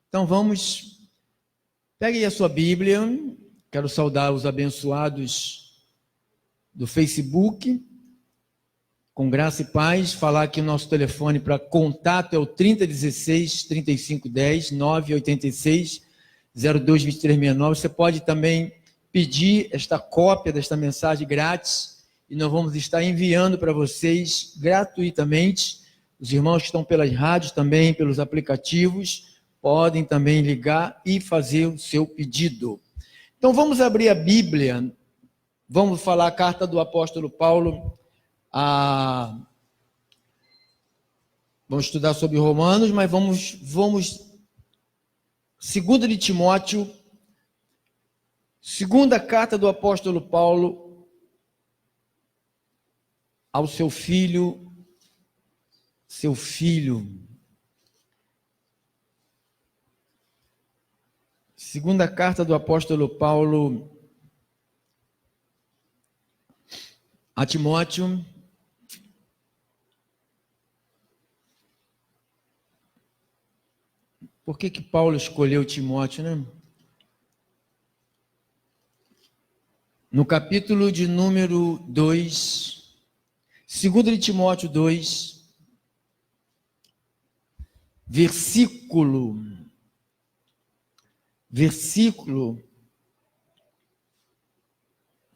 Então vamos, pegue aí a sua Bíblia. Quero saudar os abençoados do Facebook, com graça e paz. Falar aqui o nosso telefone para contato é o 3016-3510, 986-022369. Você pode também pedir esta cópia desta mensagem grátis e nós vamos estar enviando para vocês gratuitamente. Os irmãos que estão pelas rádios também, pelos aplicativos, podem também ligar e fazer o seu pedido. Então vamos abrir a Bíblia, vamos falar a carta do apóstolo Paulo, vamos estudar sobre Romanos, mas vamos 2 de Timóteo, segunda carta do apóstolo Paulo ao seu filho. Segunda carta do apóstolo Paulo a Timóteo. Por que Paulo escolheu Timóteo, né? No capítulo de número 2, 2 de Timóteo 2, versículo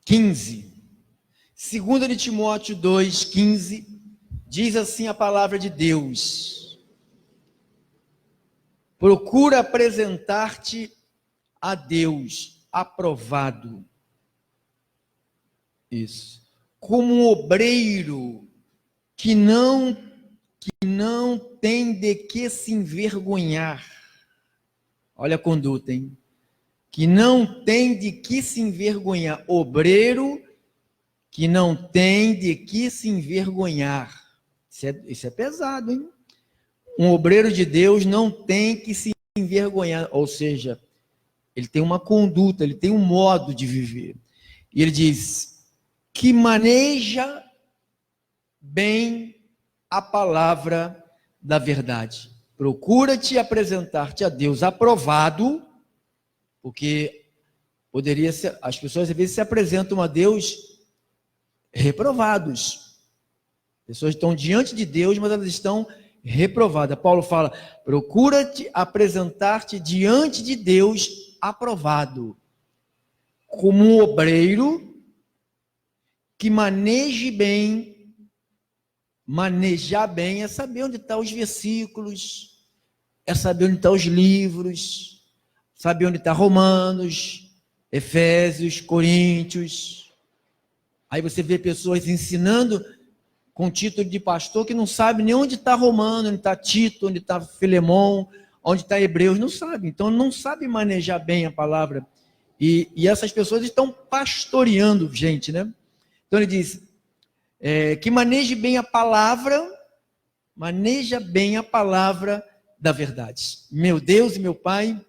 15. 2 de Timóteo 2, 15, diz assim a palavra de Deus: procura apresentar-te a Deus aprovado, como um obreiro que não tem de que se envergonhar. Olha a conduta, hein? Que não tem de que se envergonhar. Obreiro que não tem de que se envergonhar. Isso é pesado, hein? Um obreiro de Deus não tem que se envergonhar. Ou seja, ele tem uma conduta, ele tem um modo de viver. E ele diz que maneja bem a palavra da verdade. Procura-te apresentar-te a Deus aprovado, porque poderia ser, as pessoas às vezes se apresentam a Deus reprovados. Pessoas estão diante de Deus, mas elas estão reprovadas. Paulo fala: procura-te apresentar-te diante de Deus aprovado, como um obreiro que manejar bem é saber onde estão os versículos, é saber onde estão os livros, saber onde está Romanos, Efésios, Coríntios. Aí você vê pessoas ensinando com título de pastor que não sabe nem onde está Romano, onde está Tito, onde está Filemão, onde está Hebreus, não sabe. Então não sabe manejar bem a palavra. E essas pessoas estão pastoreando gente, né? Então ele diz: que maneje bem a palavra, maneja bem a palavra da verdade. Meu Deus e meu Pai,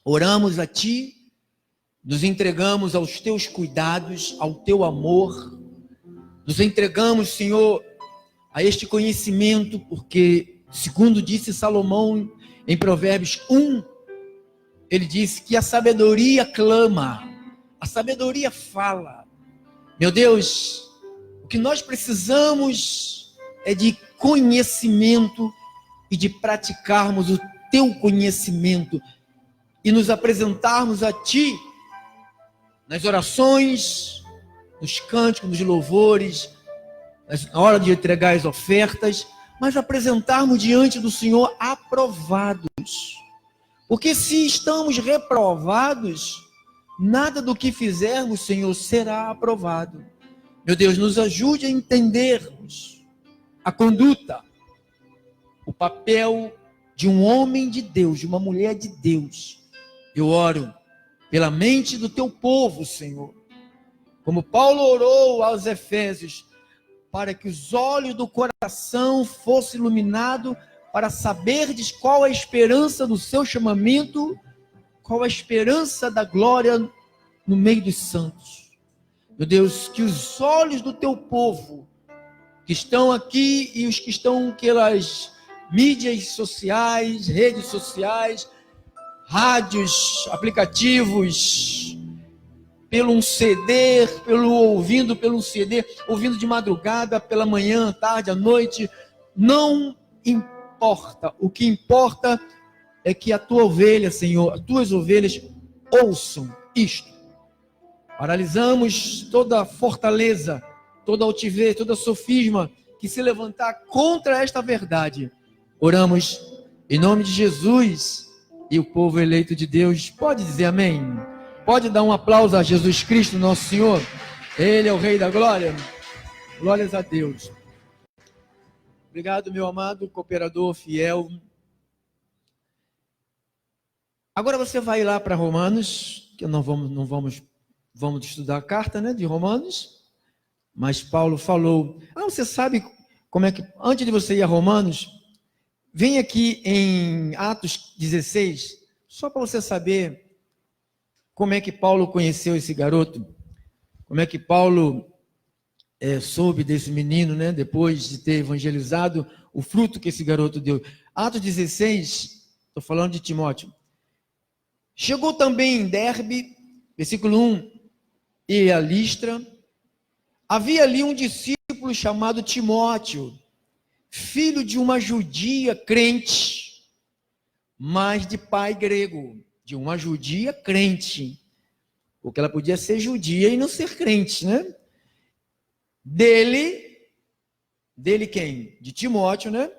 oramos a Ti, nos entregamos aos Teus cuidados, ao Teu amor, nos entregamos, Senhor, a este conhecimento, porque, segundo disse Salomão em Provérbios 1, ele disse que a sabedoria clama, a sabedoria fala. Meu Deus, o que nós precisamos é de conhecimento e de praticarmos o Teu conhecimento e nos apresentarmos a Ti nas orações, nos cânticos, nos louvores, na hora de entregar as ofertas, mas apresentarmos diante do Senhor aprovados. Porque se estamos reprovados, nada do que fizermos, Senhor, será aprovado. Meu Deus, nos ajude a entendermos a conduta, o papel de um homem de Deus, de uma mulher de Deus. Eu oro pela mente do Teu povo, Senhor, como Paulo orou aos Efésios, para que os olhos do coração fossem iluminados, para saberdes qual a esperança do seu chamamento, qual a esperança da glória no meio dos santos. Meu Deus, que os olhos do Teu povo, que estão aqui e os que estão pelas mídias sociais, redes sociais, rádios, aplicativos, pelo um CD, pelo um CD, ouvindo de madrugada, pela manhã, tarde, à noite, não importa. O que importa é que a tua ovelha, Senhor, as tuas ovelhas ouçam isto. Paralisamos toda fortaleza, toda altivez, toda sofisma que se levantar contra esta verdade. Oramos em nome de Jesus, e o povo eleito de Deus pode dizer amém. Pode dar um aplauso a Jesus Cristo, nosso Senhor. Ele é o Rei da Glória. Glórias a Deus. Obrigado, meu amado cooperador fiel. Agora você vai lá para Romanos, que vamos estudar a carta, né, de Romanos. Mas Paulo falou, você sabe como é que, antes de você ir a Romanos, vem aqui em Atos 16, só para você saber como é que Paulo conheceu esse garoto, como é que Paulo soube desse menino, né, depois de ter evangelizado, o fruto que esse garoto deu. Atos 16, estou falando de Timóteo. Chegou também em Derbe, versículo 1, e a Listra. Havia ali um discípulo chamado Timóteo, filho de uma judia crente, mas de pai grego, de uma judia crente, porque ela podia ser judia e não ser crente, né? Dele quem? De Timóteo, né?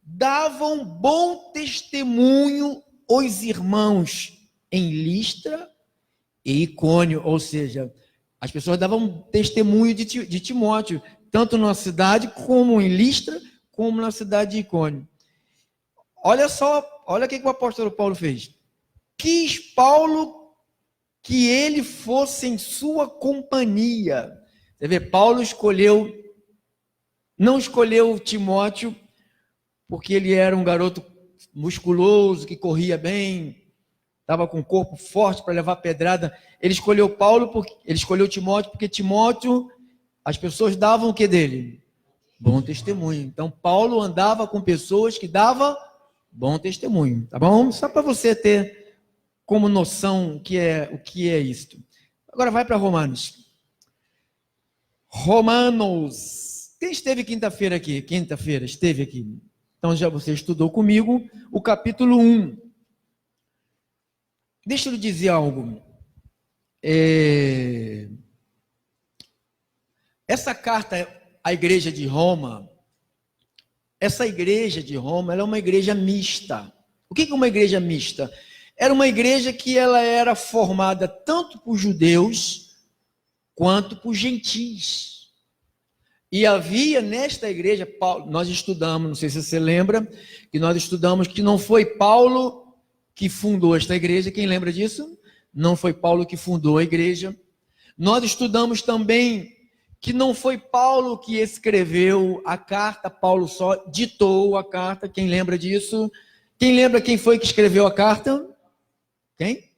Davam bom testemunho os irmãos em Listra e Icônio, ou seja, as pessoas davam testemunho de Timóteo, tanto na cidade como em Listra, como na cidade de Icônio. Olha só, olha o que o apóstolo Paulo fez. Quis Paulo que ele fosse em sua companhia. Você vê, Paulo não escolheu Timóteo porque ele era um garoto musculoso, que corria bem, estava com o corpo forte para levar pedrada. Ele escolheu Timóteo porque Timóteo, as pessoas davam o que dele? Bom testemunho. Então Paulo andava com pessoas que davam bom testemunho, tá bom? Só para você ter como noção o que é isto. Agora vai para Romanos. Romanos. Quem esteve quinta-feira aqui? Quinta-feira esteve aqui. Então já você estudou comigo o capítulo 1. Deixa eu lhe dizer algo. Essa carta à igreja de Roma, ela é uma igreja mista. O que é uma igreja mista? Era uma igreja que ela era formada tanto por judeus quanto por gentis. E havia nesta igreja, nós estudamos, não sei se você lembra, que nós estudamos que não foi Paulo que fundou esta igreja. Quem lembra disso? Não foi Paulo que fundou a igreja. Nós estudamos também que não foi Paulo que escreveu a carta, Paulo só ditou a carta. Quem lembra disso? Quem lembra quem foi que escreveu a carta? Quem?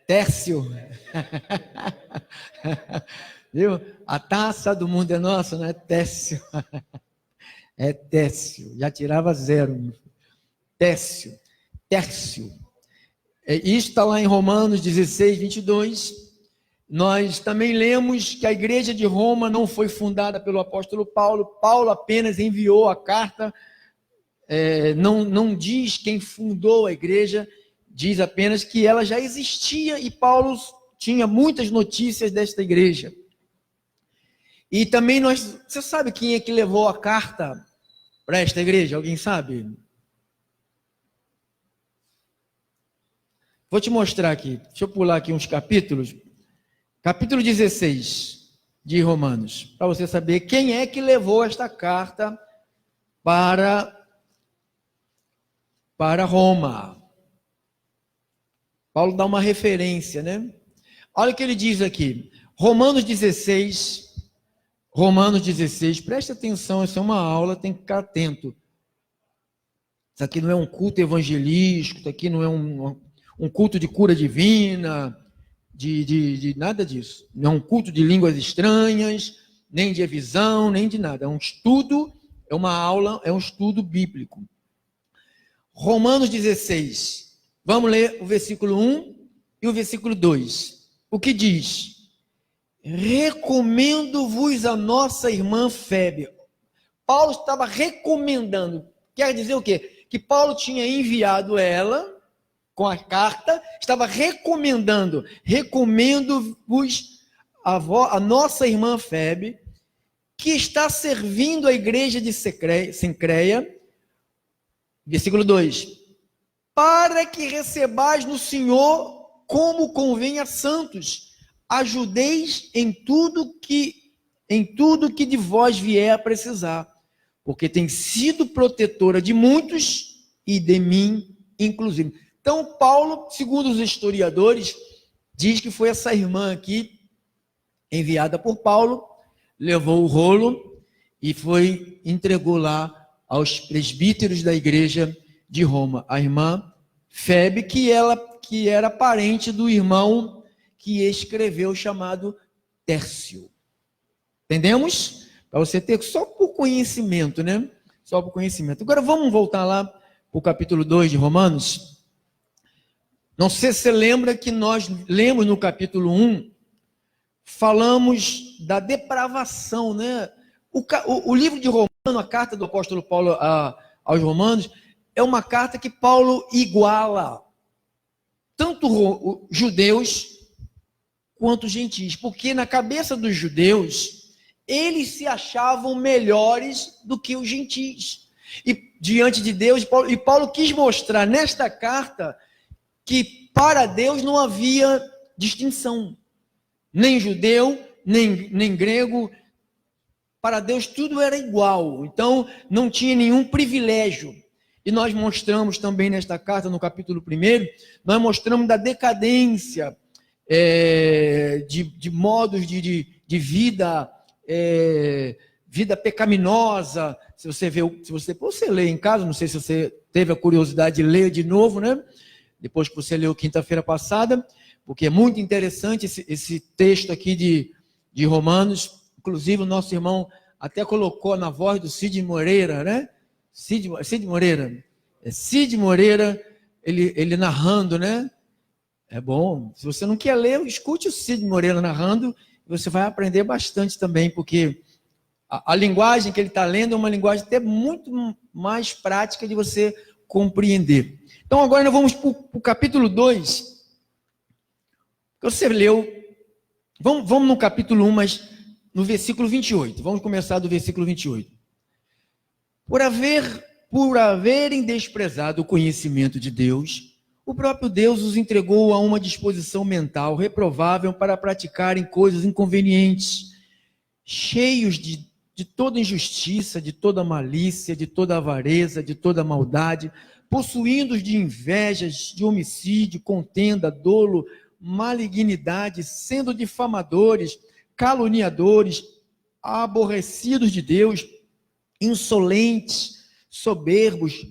Tércio. Viu? A taça do mundo é nossa, não é Tércio? É Tércio. Já tirava 0. Tércio. Isso está lá em Romanos 16, 22. Nós também lemos que a igreja de Roma não foi fundada pelo apóstolo Paulo. Paulo apenas enviou a carta. Não diz quem fundou a igreja, diz apenas que ela já existia e Paulo tinha muitas notícias desta igreja. E também você sabe quem é que levou a carta para esta igreja? Alguém sabe? Vou te mostrar aqui, deixa eu pular aqui uns capítulos. Capítulo 16 de Romanos, para você saber quem é que levou esta carta para Roma. Paulo dá uma referência, né? Olha o que ele diz aqui, Romanos 16, preste atenção, essa é uma aula, tem que ficar atento. Isso aqui não é um culto evangelístico, isso aqui não é um culto de cura divina, de nada disso. Não é um culto de línguas estranhas, nem de visão, nem de nada. É um estudo, é uma aula, é um estudo bíblico. Romanos 16. Vamos ler o versículo 1 e o versículo 2. O que diz? Recomendo-vos a nossa irmã Febe. Paulo estava recomendando. Quer dizer o quê? Que Paulo tinha enviado ela com a carta, estava recomendando. Recomendo-vos a nossa irmã Febe, que está servindo a igreja de Cencreia. Versículo 2. Para que recebais no Senhor como convém a santos, ajudeis em tudo que de vós vier a precisar, porque tem sido protetora de muitos e de mim inclusive. Então, Paulo, segundo os historiadores, diz que foi essa irmã aqui, enviada por Paulo, levou o rolo e entregou lá aos presbíteros da igreja de Roma, a irmã Febe, que era parente do irmão que escreveu, chamado Tércio. Entendemos? Para você ter só por conhecimento, né? Só por conhecimento. Agora vamos voltar lá para o capítulo 2 de Romanos. Não sei se você lembra que nós lemos no capítulo 1, falamos da depravação, né? O livro de Romanos, a carta do apóstolo Paulo aos Romanos, é uma carta que Paulo iguala tanto judeus quanto gentis, porque na cabeça dos judeus, eles se achavam melhores do que os gentis. E diante de Deus, Paulo quis mostrar nesta carta que para Deus não havia distinção, nem judeu, nem grego. Para Deus tudo era igual, então não tinha nenhum privilégio. E nós mostramos também nesta carta, no capítulo 1, nós mostramos da decadência de modos de vida, vida pecaminosa. Se você lê em casa, não sei se você teve a curiosidade de ler de novo, né? Depois que você leu quinta-feira passada, porque é muito interessante esse texto aqui de Romanos. Inclusive o nosso irmão até colocou na voz do Cid Moreira, né? Cid Moreira. Cid Moreira, ele narrando, né? É bom. Se você não quer ler, escute o Cid Moreira narrando, e você vai aprender bastante também, porque a linguagem que ele está lendo é uma linguagem até muito mais prática de você compreender. Então agora nós vamos para o capítulo 2, que você leu. Vamos no capítulo 1, mas no versículo 28. Vamos começar do versículo 28. Por haverem desprezado o conhecimento de Deus, o próprio Deus os entregou a uma disposição mental reprovável para praticarem coisas inconvenientes, cheios de toda injustiça, de toda malícia, de toda avareza, de toda maldade, possuídos de invejas, de homicídio, contenda, dolo, malignidade, sendo difamadores, caluniadores, aborrecidos de Deus, insolentes, soberbos,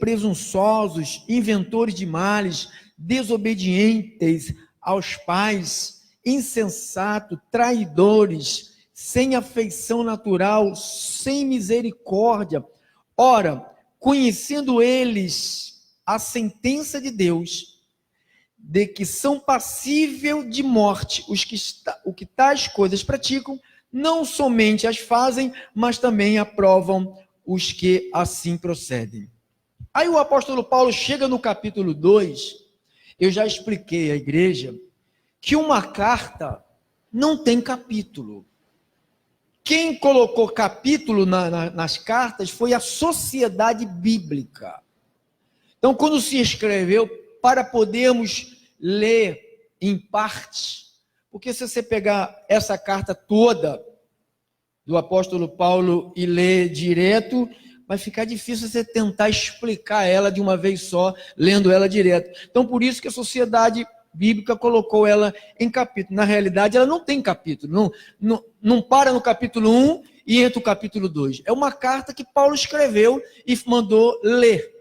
presunçosos, inventores de males, desobedientes aos pais, insensatos, traidores, sem afeição natural, sem misericórdia. Ora, conhecendo eles a sentença de Deus, de que são passível de morte os que tais coisas praticam, não somente as fazem, mas também aprovam os que assim procedem. Aí o apóstolo Paulo chega no capítulo 2, eu já expliquei à igreja, que uma carta não tem capítulo. Quem colocou capítulo nas cartas foi a sociedade bíblica. Então, quando se escreveu, para podermos ler em partes, porque se você pegar essa carta toda do apóstolo Paulo e ler direto, vai ficar difícil você tentar explicar ela de uma vez só, lendo ela direto. Então, por isso que a sociedade bíblica colocou ela em capítulo. Na realidade, ela não tem capítulo, não para no capítulo 1 e entra o capítulo 2. É uma carta que Paulo escreveu e mandou ler.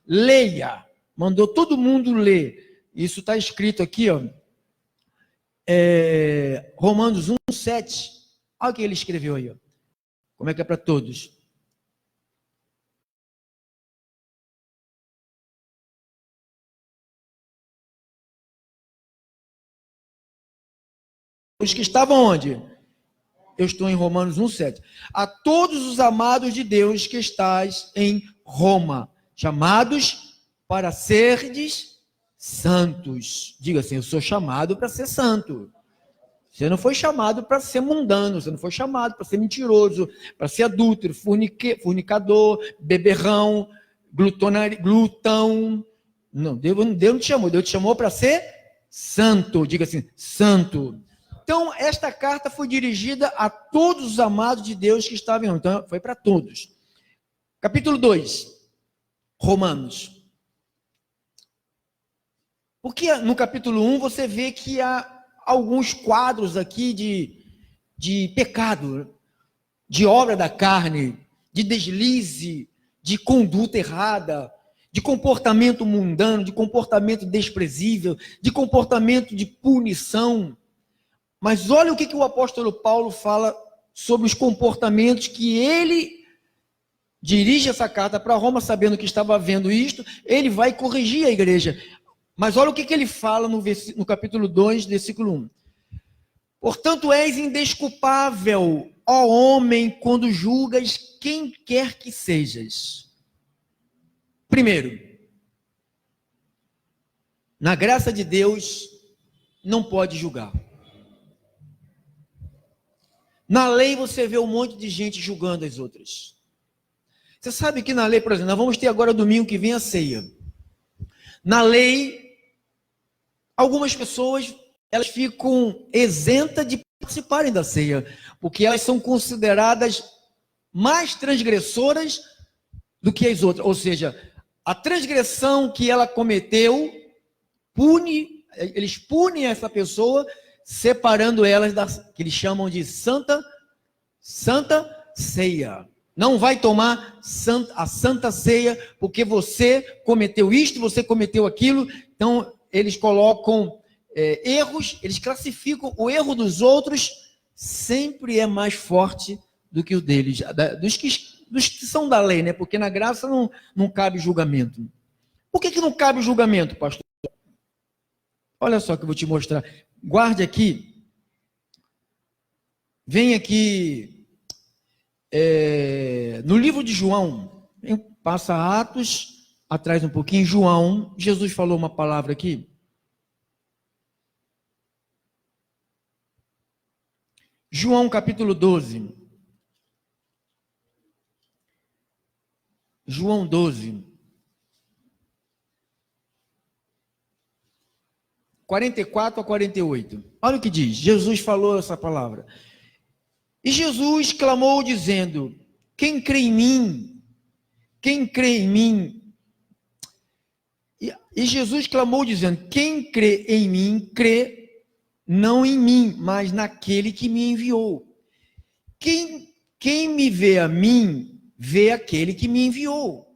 Leia, mandou todo mundo ler. Isso está escrito aqui, ó, Romanos 1:7. Olha o que ele escreveu aí, ó. Como é que é para todos? Os que estavam onde? Eu estou em Romanos 1,7. A todos os amados de Deus que estais em Roma, chamados para serdes santos. Diga assim, eu sou chamado para ser santo. Você não foi chamado para ser mundano, você não foi chamado para ser mentiroso, para ser adúltero, fornicador, beberrão, glutão. Não, Deus não te chamou, Deus te chamou para ser santo. Diga assim, santo. Então, esta carta foi dirigida a todos os amados de Deus que estavam em Roma. Então, foi para todos. Capítulo 2, Romanos. Porque no capítulo 1 você vê que há alguns quadros aqui de pecado, de obra da carne, de deslize, de conduta errada, de comportamento mundano, de comportamento desprezível, de comportamento de punição. Mas olha o que o apóstolo Paulo fala sobre os comportamentos que ele dirige essa carta para Roma, sabendo que estava havendo isto, ele vai corrigir a igreja. Mas olha o que ele fala no capítulo 2, versículo 1. Portanto, és indesculpável, ó homem, quando julgas quem quer que sejas. Primeiro, na graça de Deus, não pode julgar. Na lei você vê um monte de gente julgando as outras. Você sabe que na lei, por exemplo, nós vamos ter agora domingo que vem a ceia. Na lei, algumas pessoas, elas ficam isentas de participarem da ceia, porque elas são consideradas mais transgressoras do que as outras. Ou seja, a transgressão que ela cometeu, eles punem essa pessoa, separando elas da que eles chamam de santa ceia. Não vai tomar a santa ceia, porque você cometeu isto, você cometeu aquilo. Então, eles colocam erros, eles classificam o erro dos outros, sempre é mais forte do que o deles, dos que são da lei, né? Porque na graça não cabe julgamento. Por que não cabe julgamento, pastor? Olha só que eu vou te mostrar. Guarde aqui. Vem aqui no livro de João. Passa Atos, atrás um pouquinho. João, Jesus falou uma palavra aqui. João capítulo 12. João 12. 44 a 48. Olha o que diz. Jesus falou essa palavra. E Jesus clamou dizendo: quem crê em mim? Quem crê em mim? E Jesus clamou dizendo: quem crê em mim, crê não em mim, mas naquele que me enviou. Quem me vê a mim, vê aquele que me enviou.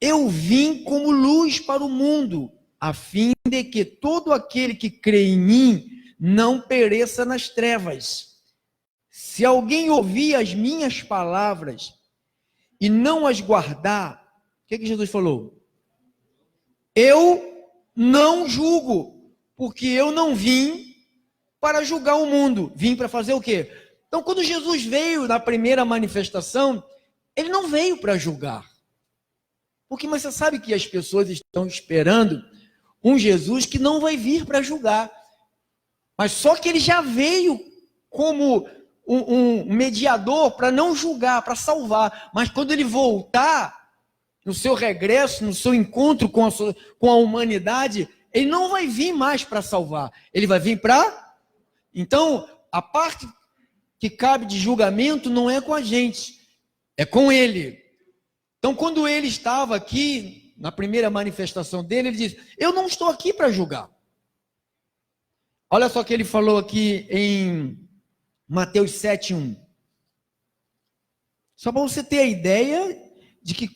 Eu vim como luz para o mundo, a fim de que todo aquele que crê em mim não pereça nas trevas. Se alguém ouvir as minhas palavras e não as guardar, o que Jesus falou? Eu não julgo, porque eu não vim para julgar o mundo. Vim para fazer o quê? Então, quando Jesus veio na primeira manifestação, ele não veio para julgar. Mas você sabe que as pessoas estão esperando um Jesus que não vai vir para julgar. Mas só que ele já veio como um mediador para não julgar, para salvar. Mas quando ele voltar, no seu regresso, no seu encontro com a humanidade, ele não vai vir mais para salvar. Ele vai vir para... Então, a parte que cabe de julgamento não é com a gente, é com ele. Então, quando ele estava aqui, na primeira manifestação dele, ele disse: eu não estou aqui para julgar. Olha só o que ele falou aqui em Mateus 7:1. Só para você ter a ideia de que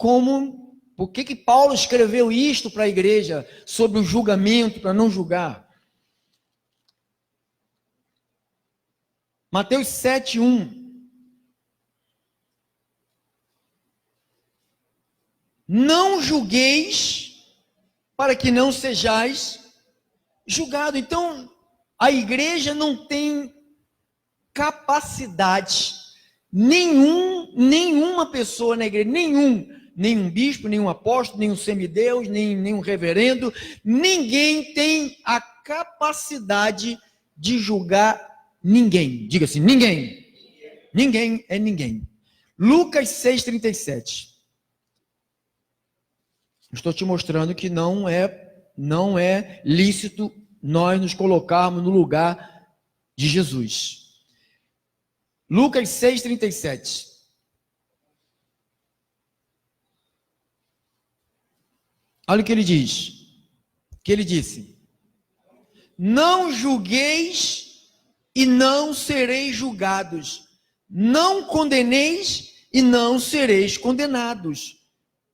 por que Paulo escreveu isto para a igreja, sobre o julgamento, para não julgar. Mateus 7:1. Não julgueis, para que não sejais julgado. Então, a igreja não tem capacidade, nenhuma pessoa na igreja, nenhum bispo, nenhum apóstolo, nenhum semideus, nenhum reverendo, ninguém tem a capacidade de julgar ninguém. Diga assim, ninguém. Ninguém é ninguém. Lucas 6,37. Estou te mostrando que não é lícito nós nos colocarmos no lugar de Jesus. Lucas 6,37. Olha o que ele diz. O que ele disse: não julgueis e não sereis julgados. Não condeneis e não sereis condenados.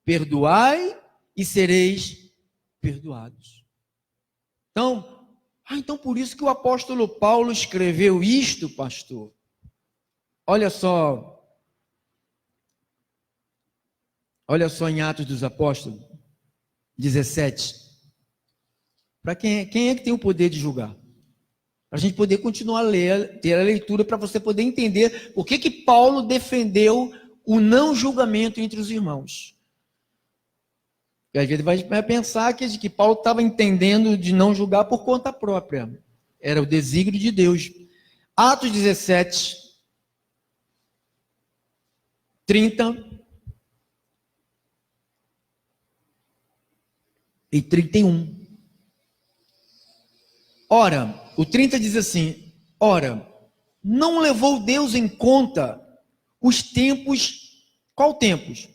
Perdoai e sereis perdoados. Então por isso que o apóstolo Paulo escreveu isto, pastor. Olha só em Atos dos Apóstolos 17. Para quem é que tem o poder de julgar? Para a gente poder continuar a ler, ter a leitura, para você poder entender por que Paulo defendeu o não julgamento entre os irmãos. Porque às vezes vai pensar que Paulo estava entendendo de não julgar por conta própria. Era o desígnio de Deus. Atos 17, 30 e 31. Ora, o 30 diz assim: ora, não levou Deus em conta os tempos. Qual tempos?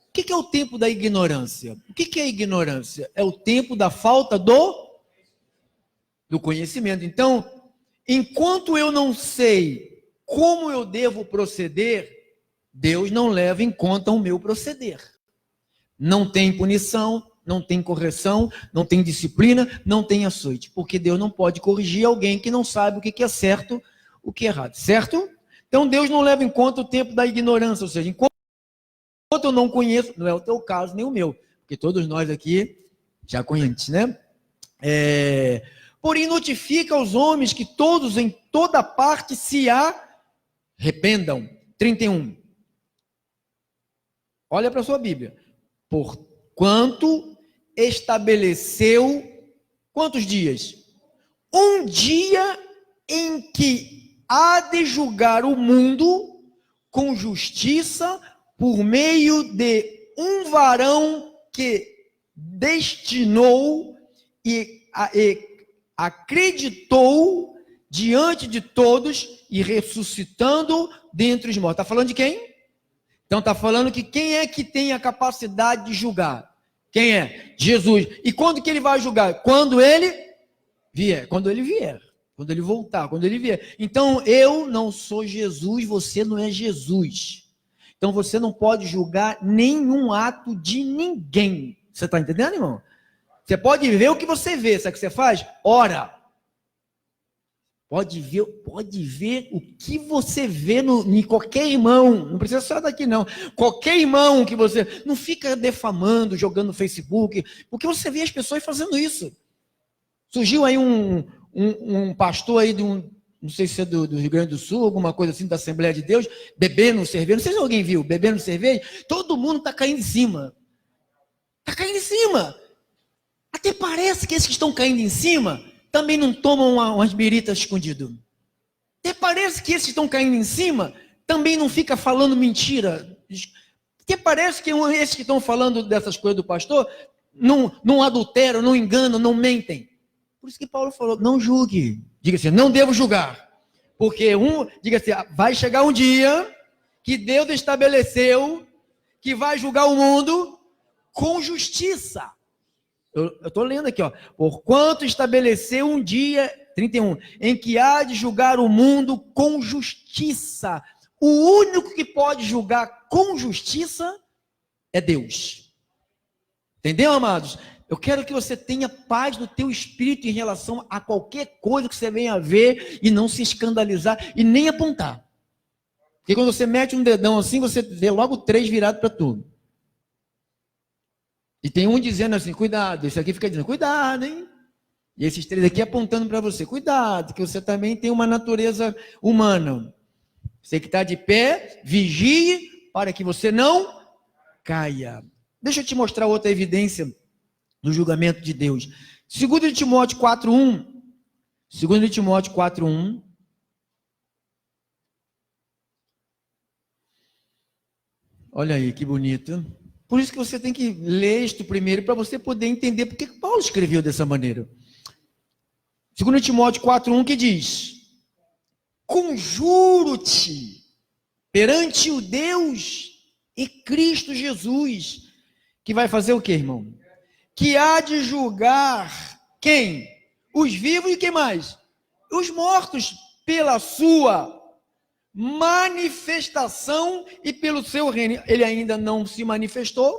O que é o tempo da ignorância? O que é a ignorância? É o tempo da falta do conhecimento. Então, enquanto eu não sei como eu devo proceder, Deus não leva em conta o meu proceder. Não tem punição, não tem correção, não tem disciplina, não tem açoite, porque Deus não pode corrigir alguém que não sabe o que é certo, o que é errado, certo? Então Deus não leva em conta o tempo da ignorância, ou seja, enquanto eu não conheço, não é o teu caso nem o meu, porque todos nós aqui já conhecemos, né? Porém notifica aos homens que todos em toda parte se arrependam. 31. Olha para a sua Bíblia. Porquanto estabeleceu quantos dias? Um dia em que há de julgar o mundo com justiça por meio de um varão que destinou e acreditou diante de todos e ressuscitando dentre os mortos. Está falando de quem? Então está falando que quem é que tem a capacidade de julgar? Quem é? Jesus. E quando que ele vai julgar? Quando ele vier. Quando ele vier. Quando ele voltar. Quando ele vier. Então eu não sou Jesus, você não é Jesus. Então você não pode julgar nenhum ato de ninguém. Você está entendendo, irmão? Você pode ver o que você vê. Sabe o que você faz? Ora. Pode ver o que você vê em qualquer irmão. Não precisa só daqui, não. Qualquer irmão que você... Não fica defamando, jogando no Facebook, porque você vê as pessoas fazendo isso. Surgiu aí um pastor aí não sei se é do Rio Grande do Sul, alguma coisa assim, da Assembleia de Deus, bebendo cerveja. Não sei se alguém viu, bebendo cerveja. Todo mundo está caindo em cima. Está caindo em cima. Até parece que esses que estão caindo em cima também não tomam umas biritas escondidas. Até parece que esses que estão caindo em cima também não fica falando mentira. Até parece que esses que estão falando dessas coisas do pastor não adulteram, não enganam, não mentem. Por isso que Paulo falou, não julgue. Diga assim, não devo julgar. Porque diga assim, vai chegar um dia que Deus estabeleceu que vai julgar o mundo com justiça. Eu estou lendo aqui, ó. Porquanto estabeleceu um dia, 31, em que há de julgar o mundo com justiça. O único que pode julgar com justiça é Deus. Entendeu, amados? Eu quero que você tenha paz no teu espírito em relação a qualquer coisa que você venha a ver e não se escandalizar e nem apontar. Porque quando você mete um dedão assim, você vê logo 3 virados para tudo. E tem um dizendo assim, cuidado, esse aqui fica dizendo, cuidado, hein? E esses 3 aqui apontando para você. Cuidado, que você também tem uma natureza humana. Você que está de pé, vigie para que você não caia. Deixa eu te mostrar outra evidência do julgamento de Deus. 2 Timóteo 4:1. 2 Timóteo 4:1. Olha aí, que bonito. Por isso que você tem que ler isto primeiro, para você poder entender por que Paulo escreveu dessa maneira. 2 Timóteo 4:1 que diz: conjuro-te perante o Deus e Cristo Jesus, que vai fazer o quê, irmão? Que há de julgar quem? Os vivos e quem mais? Os mortos, pela sua manifestação e pelo seu reino. Ele ainda não se manifestou?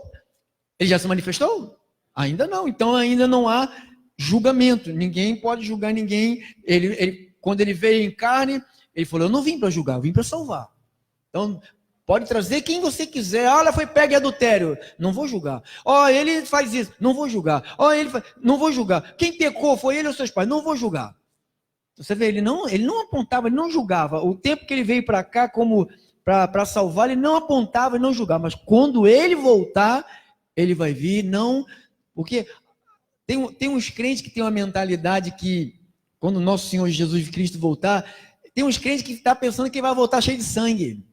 Ele já se manifestou? Ainda não. Então ainda não há julgamento. Ninguém pode julgar ninguém. Quando ele veio em carne, ele falou: eu não vim para julgar, eu vim para salvar. Então, pode trazer quem você quiser. Olha, foi pego em adultério. Não vou julgar. Ele faz isso. Não vou julgar. Não vou julgar. Quem pecou foi ele ou seus pais. Não vou julgar. Você vê, ele não apontava, ele não julgava. O tempo que ele veio para cá como para salvar, ele não apontava e não julgava. Mas quando ele voltar, ele vai vir, não... Porque tem uns crentes que têm uma mentalidade que, quando o nosso Senhor Jesus Cristo voltar, tem uns crentes que estão pensando que vai voltar cheio de sangue.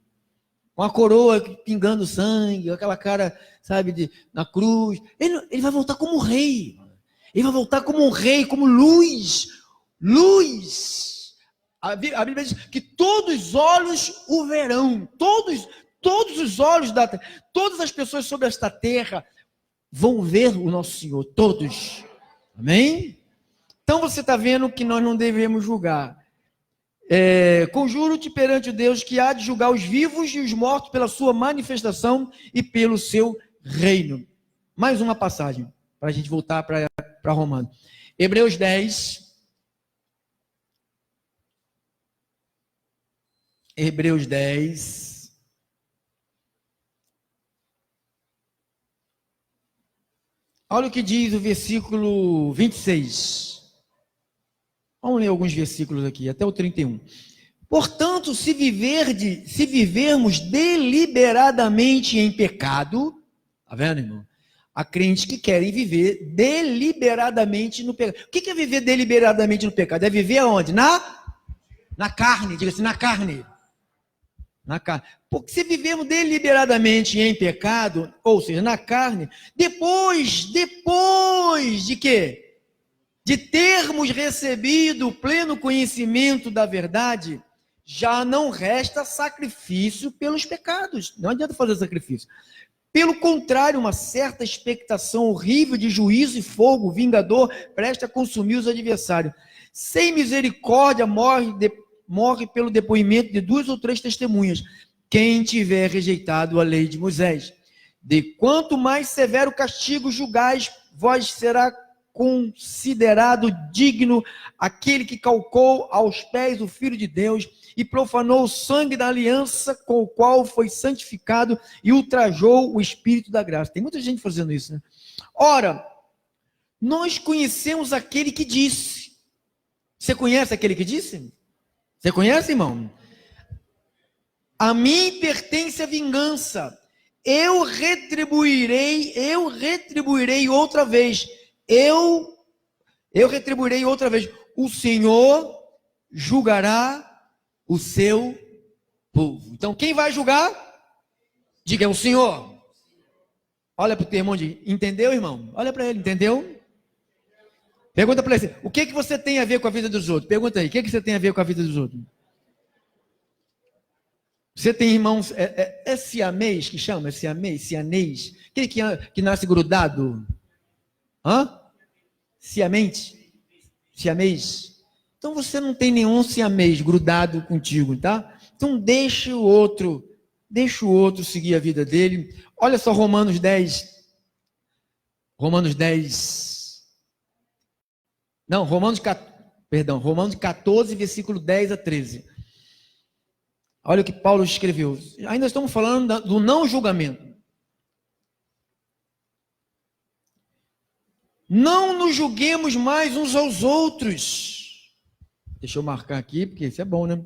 Com a coroa pingando sangue, aquela cara, sabe, na cruz. Ele vai voltar como rei. Ele vai voltar como um rei, como luz. Luz. A Bíblia diz que todos os olhos o verão. Todos os olhos da terra, todas as pessoas sobre esta terra vão ver o nosso Senhor. Todos. Amém? Então você está vendo que nós não devemos julgar. Conjuro-te perante o Deus que há de julgar os vivos e os mortos pela sua manifestação e pelo seu reino. Mais uma passagem, para a gente voltar para Romanos. Hebreus 10. Hebreus 10. Olha o que diz o versículo 26. Vamos ler alguns versículos aqui, até o 31. Portanto, se vivermos deliberadamente em pecado, tá vendo, irmão? Há crentes que querem viver deliberadamente no pecado. O que é viver deliberadamente no pecado? É viver aonde? Na carne, diga assim, na carne. Na carne. Porque se vivemos deliberadamente em pecado, ou seja, na carne, depois de quê? De termos recebido o pleno conhecimento da verdade, já não resta sacrifício pelos pecados. Não adianta fazer sacrifício. Pelo contrário, uma certa expectação horrível de juízo e fogo vingador presta a consumir os adversários. Sem misericórdia morre pelo depoimento de 2 ou 3 testemunhas, quem tiver rejeitado a lei de Moisés. De quanto mais severo castigo julgais, vós será considerado digno aquele que calcou aos pés o Filho de Deus e profanou o sangue da aliança com o qual foi santificado e ultrajou o Espírito da graça. Tem muita gente fazendo isso, né? Ora, nós conhecemos aquele que disse. Você conhece aquele que disse? Você conhece, irmão? A mim pertence a vingança. Eu retribuirei outra vez. Eu retribuirei outra vez. O Senhor julgará o seu povo. Então, quem vai julgar? Diga, é o Senhor. Olha para o teu irmão, entendeu, irmão? Olha para ele, entendeu? Pergunta para ele, o que você tem a ver com a vida dos outros? Pergunta aí, o que você tem a ver com a vida dos outros? Você tem irmãos, é siamês que chama? É sianês? Aquele que nasce grudado? Siamês? Então você não tem nenhum siamês grudado contigo, tá? Então deixa o outro seguir a vida dele. Olha só Romanos 10. Romanos 14, versículo 10 a 13. Olha o que Paulo escreveu. Ainda estamos falando do não julgamento. Não nos julguemos mais uns aos outros. Deixa eu marcar aqui, porque isso é bom, né?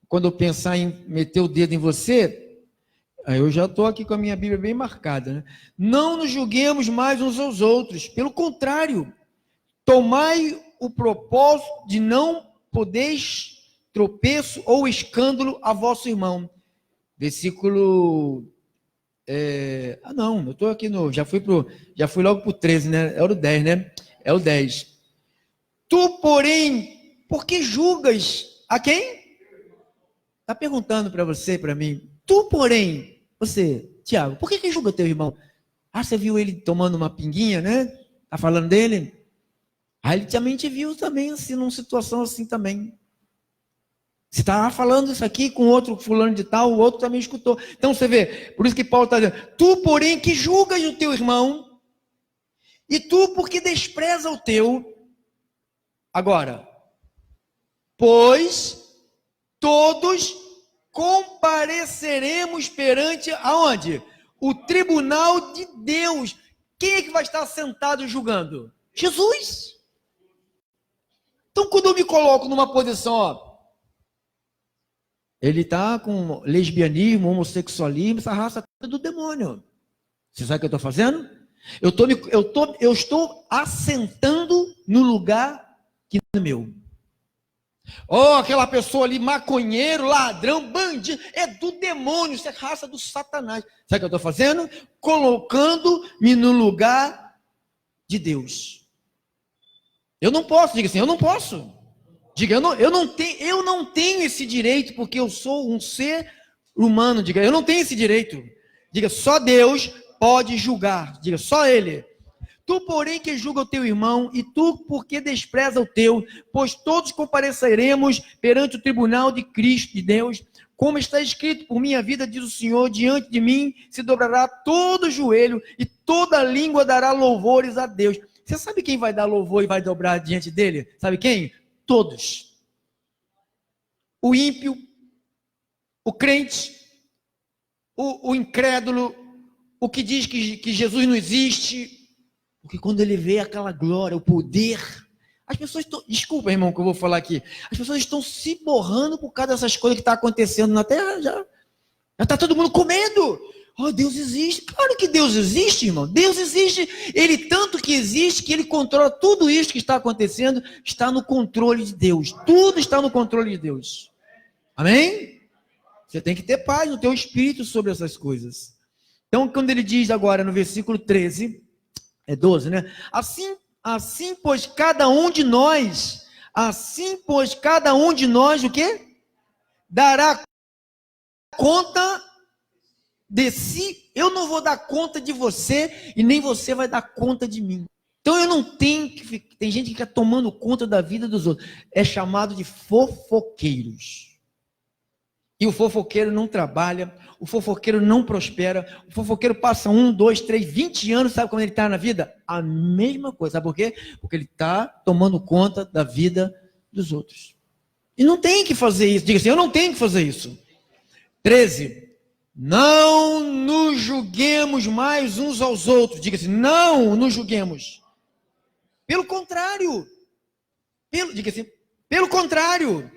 Quando eu pensar em meter o dedo em você, aí eu já estou aqui com a minha Bíblia bem marcada, né? Não nos julguemos mais uns aos outros. Pelo contrário, tomai o propósito de não podeis tropeço ou escândalo a vosso irmão. Versículo... não, eu estou aqui já fui logo para o 13, né? É o 10, né? É o 10. Tu, porém, por que julgas a quem? Está perguntando para você e para mim. Tu, porém, você, Tiago, por que julga teu irmão? Você viu ele tomando uma pinguinha, né? Tá falando dele? Ele também te viu também, assim, numa situação assim também. Você estava falando isso aqui com outro fulano de tal, o outro também escutou. Então você vê, por isso que Paulo está dizendo, tu, porém, que julgas o teu irmão, e tu, porque despreza o teu. Agora, pois todos compareceremos perante aonde? O tribunal de Deus. Quem é que vai estar sentado julgando? Jesus. Então, quando eu me coloco numa posição, ele está com lesbianismo, homossexualismo, essa raça é do demônio. Você sabe o que eu estou fazendo? Eu estou assentando no lugar que não é meu. Aquela pessoa ali, maconheiro, ladrão, bandido, é do demônio, isso é raça do Satanás. Sabe o que eu estou fazendo? Colocando-me no lugar de Deus. Eu não posso, diga assim, eu não posso. Diga, eu não tenho esse direito, porque eu sou um ser humano. Diga, eu não tenho esse direito. Diga, só Deus pode julgar. Diga, só Ele. Tu, porém, que julga o teu irmão, e tu, porque despreza o teu, pois todos compareceremos perante o tribunal de Cristo, de Deus, como está escrito, por minha vida, diz o Senhor, diante de mim se dobrará todo o joelho, e toda língua dará louvores a Deus. Você sabe quem vai dar louvor e vai dobrar diante dele? Sabe quem? Todos. O ímpio, o crente, o incrédulo, o que diz que Jesus não existe. Porque quando ele vê aquela glória, o poder, as pessoas estão... Desculpa, irmão, que eu vou falar aqui. As pessoas estão se borrando por causa dessas coisas que estão acontecendo na terra. Já está todo mundo com medo. Deus existe. Claro que Deus existe, irmão. Deus existe. Ele tanto que existe que ele controla tudo isso que está acontecendo. Está no controle de Deus. Tudo está no controle de Deus. Amém? Você tem que ter paz no teu espírito sobre essas coisas. Então, quando ele diz agora no versículo 13... 12, né? Assim, pois, cada um de nós, o quê? Dará conta de si. Eu não vou dar conta de você, e nem você vai dar conta de mim. Então, eu não tenho que... Tem gente que fica tomando conta da vida dos outros. É chamado de fofoqueiros. E o fofoqueiro não trabalha, o fofoqueiro não prospera, o fofoqueiro passa 1, 2, 3, 20 anos, sabe como ele está na vida? A mesma coisa, sabe por quê? Porque ele está tomando conta da vida dos outros. E não tem que fazer isso, diga assim, eu não tenho que fazer isso. 13, não nos julguemos mais uns aos outros, diga assim, não nos julguemos. Pelo contrário, diga assim, pelo contrário,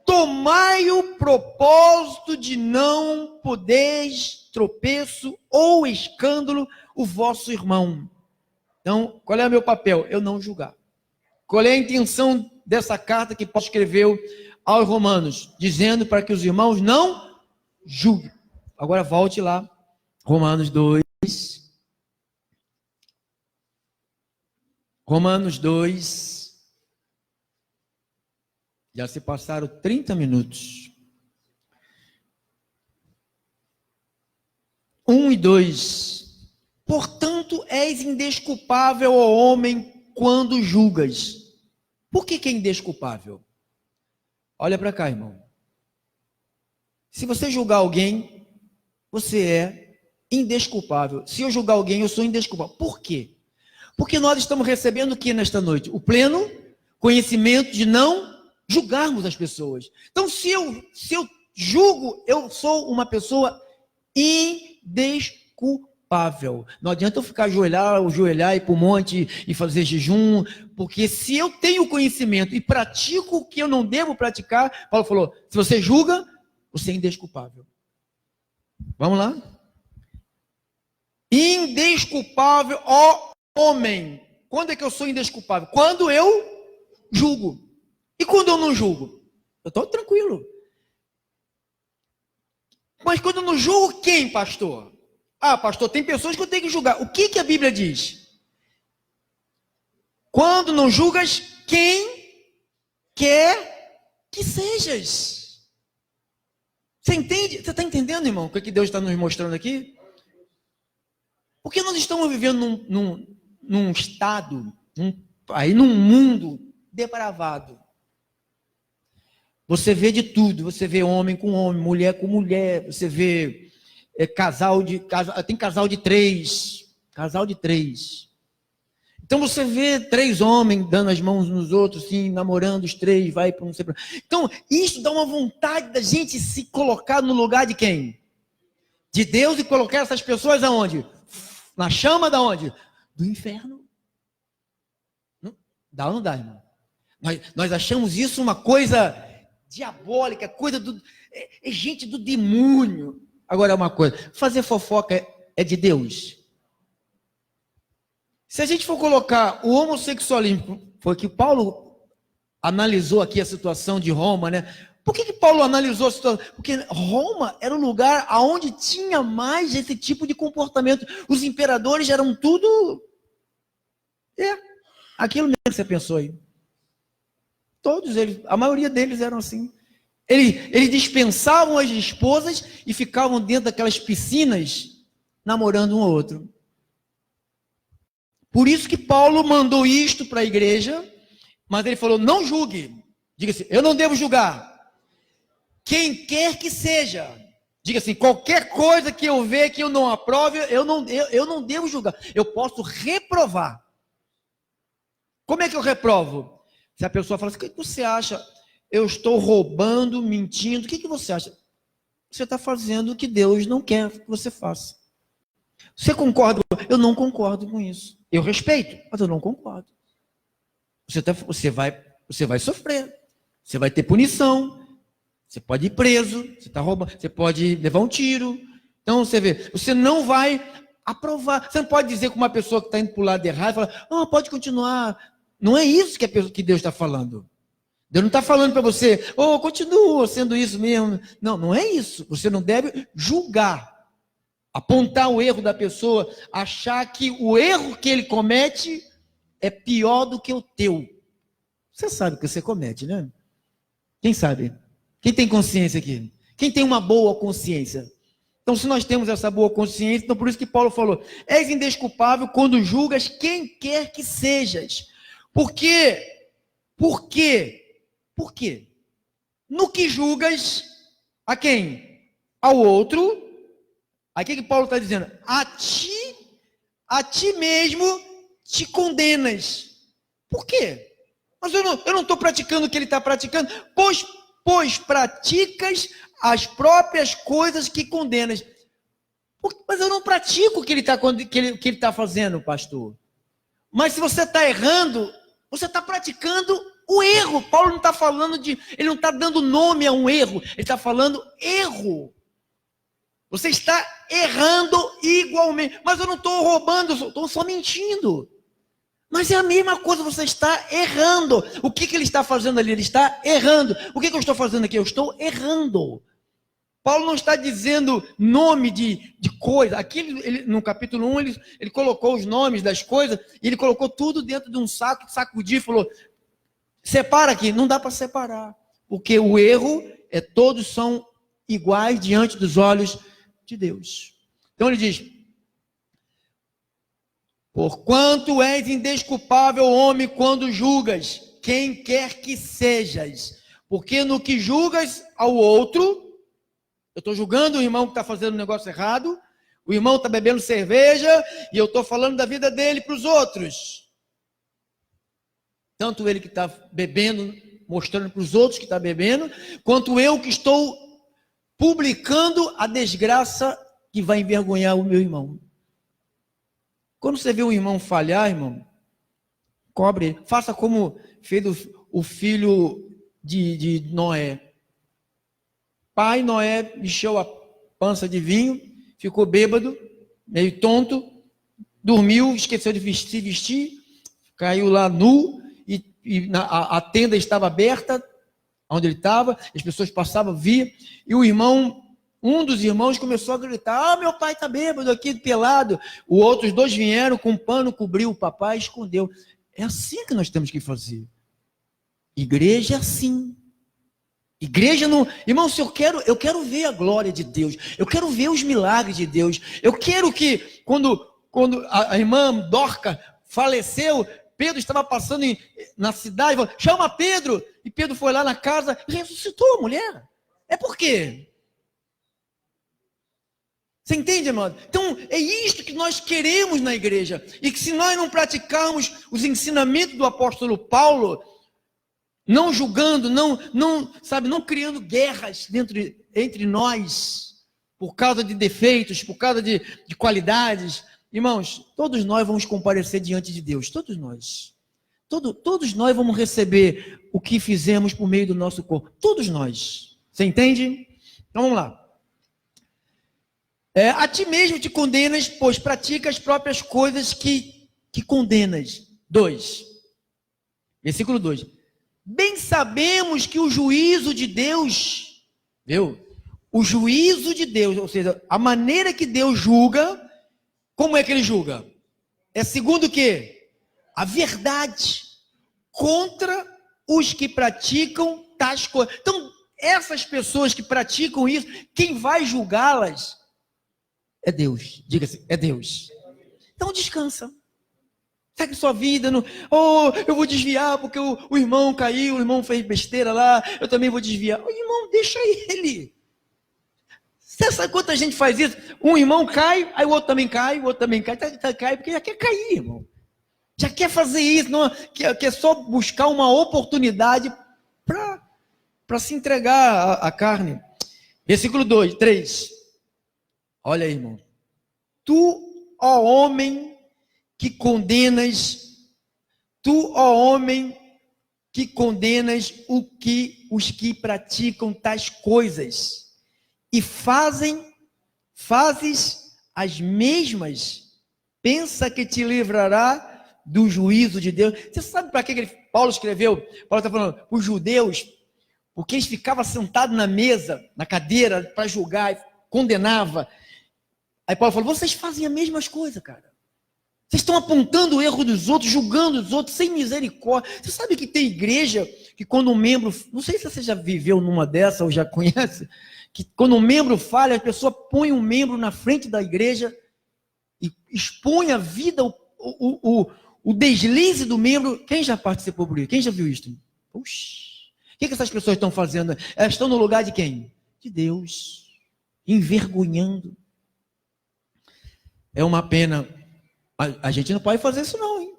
tomai o propósito de não podeis tropeço ou escândalo o vosso irmão. Então, qual é o meu papel? Eu não julgar. Qual é a intenção dessa carta que Paulo escreveu aos Romanos? Dizendo para que os irmãos não julguem. Agora volte lá, Romanos 2. Romanos 2. Já se passaram 30 minutos. 1 e 2. Portanto, és indesculpável, ó homem, quando julgas. Por que é indesculpável? Olha para cá, irmão. Se você julgar alguém, você é indesculpável. Se eu julgar alguém, eu sou indesculpável. Por quê? Porque nós estamos recebendo o que nesta noite? O pleno conhecimento de não julgarmos as pessoas. Então, se eu julgo, eu sou uma pessoa indesculpável. indesculpável. Não adianta eu ficar ajoelhar, ir para o monte e fazer jejum, porque se eu tenho conhecimento e pratico o que eu não devo praticar, Paulo falou, se você julga, você é indesculpável. Vamos lá? Indesculpável, ó homem. Quando é que eu sou indesculpável? Quando eu julgo. E quando eu não julgo? Eu estou tranquilo. Mas quando eu não julgo, quem, pastor? Ah, pastor, tem pessoas que eu tenho que julgar. O que a Bíblia diz? Quando não julgas, quem quer que sejas. Você entende? Você está entendendo, irmão, o que Deus está nos mostrando aqui? Porque nós estamos vivendo num estado, num mundo depravado. Você vê de tudo, você vê homem com homem, mulher com mulher, você vê tem casal de três. Então você vê 3 homens dando as mãos nos outros, assim, namorando os 3, vai para não sei para. Então, isso dá uma vontade da gente se colocar no lugar de quem? De Deus, e colocar essas pessoas aonde? Na chama da onde? Do inferno. Não, dá ou não dá, irmão? Nós achamos isso uma coisa diabólica, coisa é gente do demônio. Agora é uma coisa, fazer fofoca é de Deus? Se a gente for colocar o homossexualismo, foi que Paulo analisou aqui a situação de Roma, né? Por que Paulo analisou a situação? Porque Roma era um lugar onde tinha mais esse tipo de comportamento. Os imperadores eram tudo... aquilo mesmo que você pensou aí. Todos eles, a maioria deles eram assim. Eles dispensavam as esposas e ficavam dentro daquelas piscinas namorando um ao outro. Por isso que Paulo mandou isto para a igreja, mas ele falou, não julgue. Diga assim, eu não devo julgar. Quem quer que seja. Diga assim, qualquer coisa que eu ver que eu não aprove, eu não devo julgar. Eu posso reprovar. Como é que eu reprovo? Se a pessoa fala assim, o que você acha? Eu estou roubando, mentindo. O que você acha? Você está fazendo o que Deus não quer que você faça. Você concorda? Eu não concordo com isso. Eu respeito, mas eu não concordo. Você vai sofrer. Você vai ter punição. Você pode ir preso. Você está roubando. Você pode levar um tiro. Então, você vê, você não vai aprovar. Você não pode dizer com uma pessoa que está indo para o lado errado, falar, pode continuar. Não é isso que Deus está falando. Deus não está falando para você, continua sendo isso mesmo. Não, não é isso. Você não deve julgar. Apontar o erro da pessoa, achar que o erro que ele comete é pior do que o teu. Você sabe que você comete, né? Quem sabe? Quem tem consciência aqui? Quem tem uma boa consciência? Então, se nós temos essa boa consciência, então por isso que Paulo falou, és indesculpável quando julgas quem quer que sejas. Por quê? Por quê? Por quê? No que julgas, a quem? Ao outro. Aí o que Paulo está dizendo? A ti mesmo te condenas. Por quê? Mas eu não estou praticando o que ele está praticando, pois praticas as próprias coisas que condenas. Mas eu não pratico o que ele está fazendo, pastor. Mas se você está errando, você está praticando o erro. Paulo não está falando ele não está dando nome a um erro, ele está falando erro. Você está errando igualmente. Mas eu não estou roubando, estou só mentindo. Mas é a mesma coisa, você está errando. O que ele está fazendo ali? Ele está errando. O que eu estou fazendo aqui? Eu estou errando. Paulo não está dizendo nome de coisa. Aqui, no capítulo 1, ele colocou os nomes das coisas, e ele colocou tudo dentro de um saco, sacudiu e falou, separa aqui. Não dá para separar. Porque o erro, todos são iguais diante dos olhos de Deus. Então ele diz, porquanto és indesculpável homem quando julgas, quem quer que sejas, porque no que julgas ao outro, eu estou julgando o irmão que está fazendo um negócio errado, o irmão está bebendo cerveja, e eu estou falando da vida dele para os outros, tanto ele que está bebendo, mostrando para os outros que está bebendo, quanto eu que estou publicando a desgraça que vai envergonhar o meu irmão. Quando você vê um irmão falhar, irmão, cobre ele. Faça como fez o filho de Noé. Pai Noé encheu a pança de vinho, ficou bêbado, meio tonto, dormiu, esqueceu de se vestir, caiu lá nu, e a tenda estava aberta, onde ele estava, as pessoas passavam, via, e um dos irmãos começou a gritar: meu pai está bêbado aqui, pelado. Os outros dois vieram com um pano, cobriu o papai e escondeu. É assim que nós temos que fazer. Igreja é assim. Igreja não... Irmão, se eu quero ver a glória de Deus, eu quero ver os milagres de Deus, eu quero que, quando a irmã Dorca faleceu, Pedro estava passando na cidade, falou: chama Pedro, e Pedro foi lá na casa e ressuscitou a mulher. É por quê? Você entende, amado? Então, é isto que nós queremos na igreja, e que se nós não praticarmos os ensinamentos do apóstolo Paulo, não julgando, não criando guerras entre nós, por causa de defeitos, por causa de qualidades, irmãos, todos nós vamos comparecer diante de Deus, todos nós. Todos nós vamos receber o que fizemos por meio do nosso corpo, todos nós. Você entende? Então vamos lá. A ti mesmo te condenas, pois pratica as próprias coisas que condenas. 2. Versículo 2. Bem sabemos que o juízo de Deus, viu? O juízo de Deus, ou seja, a maneira que Deus julga, como é que ele julga? É segundo o quê? A verdade, contra os que praticam tais coisas. Então, essas pessoas que praticam isso, quem vai julgá-las é Deus. Diga-se, é Deus. Então descansa. Segue sua vida, eu vou desviar porque o irmão caiu, o irmão fez besteira lá, eu também vou desviar. O irmão, deixa ele. Você sabe quanta gente faz isso? Um irmão cai, aí o outro também cai, cai porque já quer cair, irmão. Já quer fazer isso, quer só buscar uma oportunidade para se entregar à carne. Versículo 3. Olha aí, irmão. Tu, ó homem, que condenas os que praticam tais coisas e fazes as mesmas, pensa que te livrará do juízo de Deus. Você sabe para que Paulo escreveu? Paulo está falando, os judeus, porque eles ficavam sentados na mesa, na cadeira, para julgar, condenava. Aí Paulo falou: vocês fazem as mesmas coisas, cara. Vocês estão apontando o erro dos outros, julgando os outros, sem misericórdia. Você sabe que tem igreja que quando um membro... Não sei se você já viveu numa dessa ou já conhece. Que quando um membro falha, a pessoa põe um membro na frente da igreja e expõe a vida, o deslize do membro. Quem já participou por isso? Quem já viu isso? Puxa, o que essas pessoas estão fazendo? Elas estão no lugar de quem? De Deus. Envergonhando. É uma pena... A gente não pode fazer isso não, hein?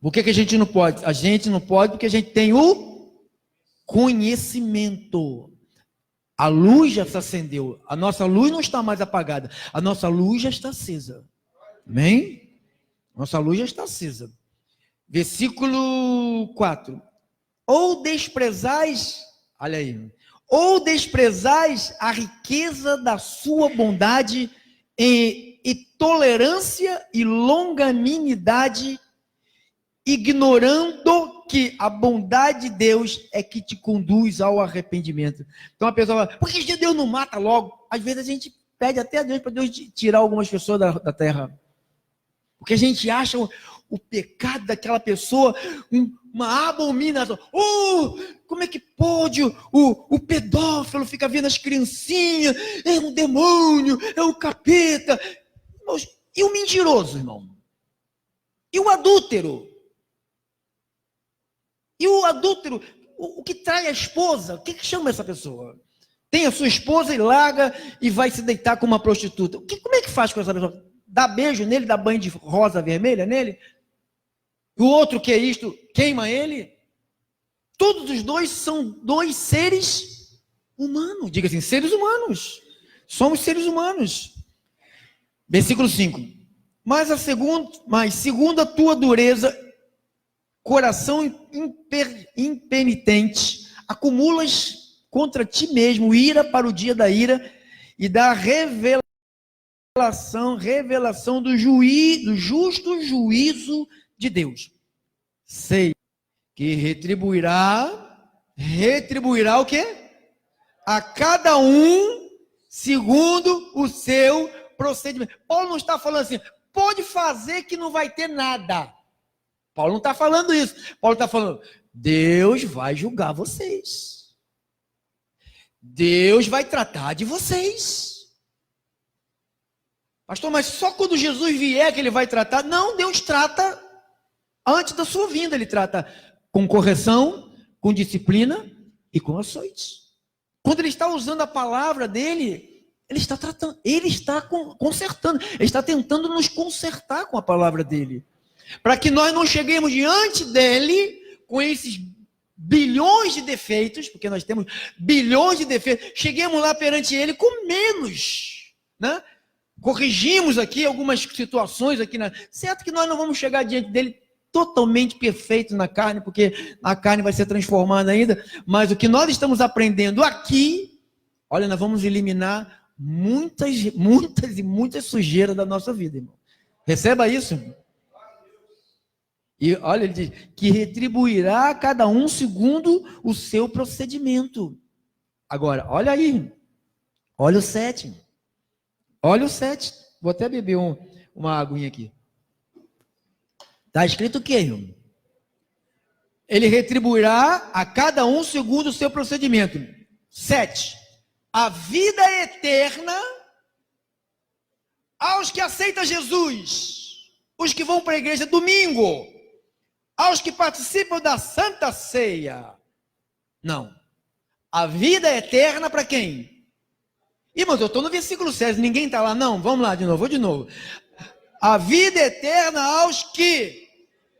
Por que a gente não pode? A gente não pode porque a gente tem o conhecimento. A luz já se acendeu. A nossa luz não está mais apagada. A nossa luz já está acesa. Amém? Nossa luz já está acesa. Versículo 4. Ou desprezais, olha aí, ou desprezais a riqueza da sua bondade e tolerância e longanimidade, ignorando que a bondade de Deus é que te conduz ao arrependimento. Então a pessoa fala: por que Deus não mata logo? Às vezes a gente pede até a Deus para Deus tirar algumas pessoas da terra. Porque a gente acha o pecado daquela pessoa uma abominação. Como é que pode o pedófilo ficar vendo as criancinhas? É um demônio, é um capeta. E o mentiroso, irmão? E o adúltero? O que trai a esposa? O que chama essa pessoa? Tem a sua esposa e larga e vai se deitar com uma prostituta. Como é que faz com essa pessoa? Dá beijo nele, dá banho de rosa vermelha nele? O outro que é isto, queima ele? Todos os dois são dois seres humanos. Diga assim, seres humanos. Somos seres humanos. Versículo 5. Mas segundo a tua dureza, coração impenitente, acumulas contra ti mesmo ira para o dia da ira e da revelação do justo juízo de Deus. Sei que retribuirá o quê? A cada um segundo o seu procedimento. Paulo não está falando assim, pode fazer que não vai ter nada. Paulo não está falando isso. Paulo está falando, Deus vai julgar vocês. Deus vai tratar de vocês. Pastor, mas só quando Jesus vier que ele vai tratar? Não, Deus trata antes da sua vinda. Ele trata com correção, com disciplina e com açoite. Quando ele está usando a palavra dele, ele está tratando, ele está consertando, ele está tentando nos consertar com a palavra dele. Para que nós não cheguemos diante dele com esses bilhões de defeitos, porque nós temos bilhões de defeitos, cheguemos lá perante ele com menos, né? Corrigimos aqui algumas situações aqui, certo que nós não vamos chegar diante dele totalmente perfeito na carne, porque a carne vai ser transformada ainda, mas o que nós estamos aprendendo aqui, olha, nós vamos eliminar muitas e muitas sujeiras da nossa vida, irmão. Receba isso, irmão. E olha, ele diz que retribuirá a cada um segundo o seu procedimento. Agora, olha aí, olha o 7. Olha o 7. Vou até beber uma aguinha aqui. Está escrito o quê, irmão? Ele retribuirá a cada um segundo o seu procedimento. 7. A vida eterna aos que aceitam Jesus, os que vão para a igreja domingo, aos que participam da Santa Ceia. Não. A vida eterna para quem? Irmãos, eu estou no versículo 7, ninguém está lá, não? Vamos lá de novo, vou de novo. A vida eterna aos que,